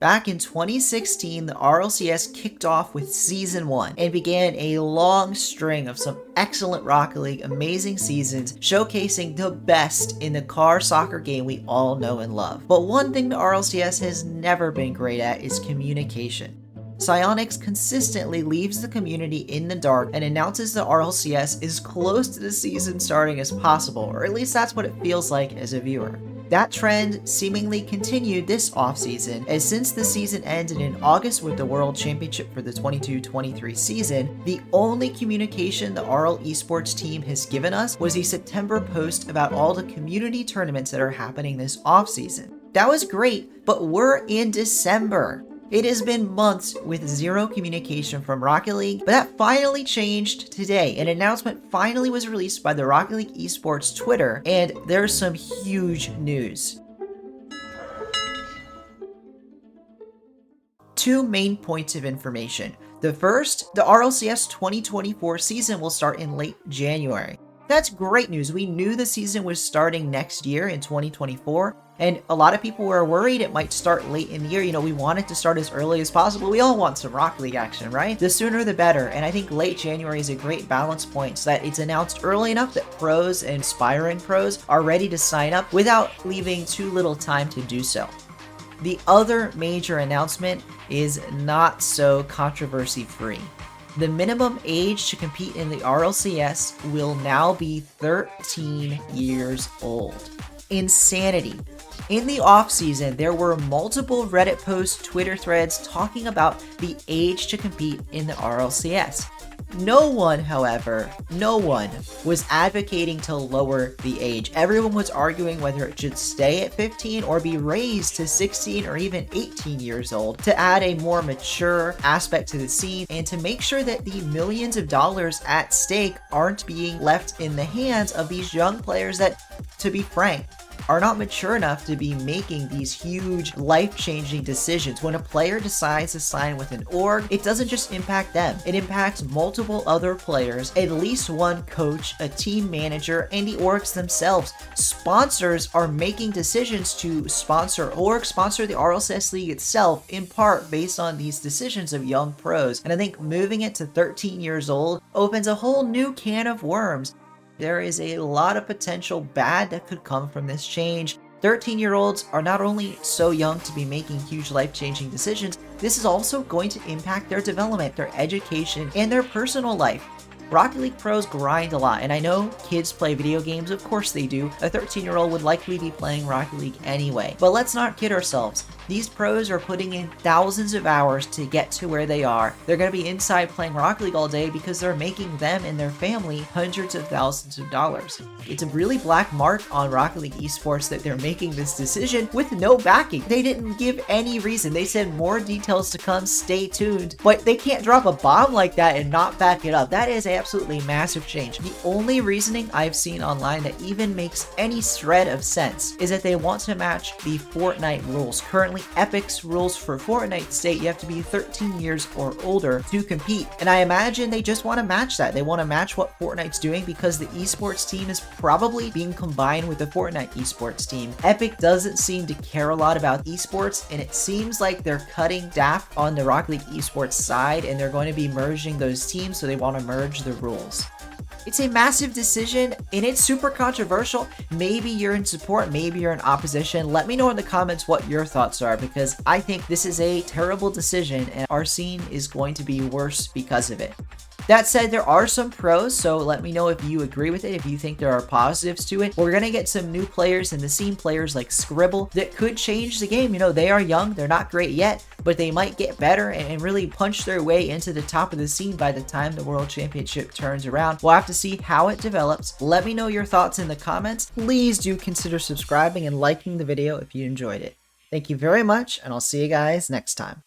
Back in 2016, the RLCS kicked off with Season 1 and began a long string of some excellent Rocket League amazing seasons showcasing the best in the car soccer game we all know and love. But one thing the RLCS has never been great at is communication. Psyonix consistently leaves the community in the dark and announces the RLCS as close to the season starting as possible, or at least that's what it feels like as a viewer. That trend seemingly continued this offseason, as since the season ended in August with the World Championship for the 22-23 season, the only communication the RL Esports team has given us was a September post about all the community tournaments that are happening this offseason. That was great, but we're in December. It has been months with zero communication from Rocket League, but that finally changed today. An announcement finally was released by the Rocket League Esports Twitter, and there's some huge news. Two main points of information. The first, the RLCS 2024 season will start in late January. That's great news. We knew the season was starting next year in 2024, and a lot of people were worried it might start late in the year. You know, we want it to start as early as possible. We all want some Rocket League action, right? The sooner the better, and I think late January is a great balance point so that it's announced early enough that pros and aspiring pros are ready to sign up without leaving too little time to do so. The other major announcement is not so controversy-free. The minimum age to compete in the RLCS will now be 13 years old. Insanity. In the offseason, there were multiple Reddit posts, Twitter threads talking about the age to compete in the RLCS. No one, however, was advocating to lower the age. Everyone was arguing whether it should stay at 15 or be raised to 16 or even 18 years old to add a more mature aspect to the scene and to make sure that the millions of dollars at stake aren't being left in the hands of these young players that, to be frank, are not mature enough to be making these huge life-changing decisions. When a player decides to sign with an org, it doesn't just impact them. It impacts multiple other players, at least one coach, a team manager, and the orgs themselves. Sponsors are making decisions to sponsor or sponsor the RLCS League itself, in part based on these decisions of young pros. And I think moving it to 13 years old opens a whole new can of worms. There is a lot of potential bad that could come from this change. 13-year-olds are not only so young to be making huge life-changing decisions, this is also going to impact their development, their education, and their personal life. Rocket League pros grind a lot, and I know kids play video games, of course they do. A 13-year-old would likely be playing Rocket League anyway. But let's not kid ourselves. These pros are putting in thousands of hours to get to where they are. They're going to be inside playing Rocket League all day because they're making them and their family hundreds of thousands of dollars. It's a really black mark on Rocket League Esports that they're making this decision with no backing. They didn't give any reason. They said more details to come, stay tuned, but they can't drop a bomb like that and not back it up. That is absolutely massive change. The only reasoning I've seen online that even makes any shred of sense is that they want to match the Fortnite rules. Currently, Epic's rules for Fortnite state you have to be 13 years or older to compete, and I imagine they just want to match that. They want to match what Fortnite's doing because the esports team is probably being combined with the Fortnite esports team. Epic doesn't seem to care a lot about esports, and it seems like they're cutting DAF on the Rocket League esports side, and they're going to be merging those teams, so they want to merge the rules. It's a massive decision, and it's super controversial. Maybe you're in support, maybe you're in opposition. Let me know in the comments what your thoughts are, because I think this is a terrible decision, and our scene is going to be worse because of it. That said, there are some pros, so let me know if you agree with it, if you think there are positives to it. We're going to get some new players in the scene, players like Scribble, that could change the game. You know, they are young, they're not great yet, but they might get better and really punch their way into the top of the scene by the time the World Championship turns around. We'll have to see how it develops. Let me know your thoughts in the comments. Please do consider subscribing and liking the video if you enjoyed it. Thank you very much, and I'll see you guys next time.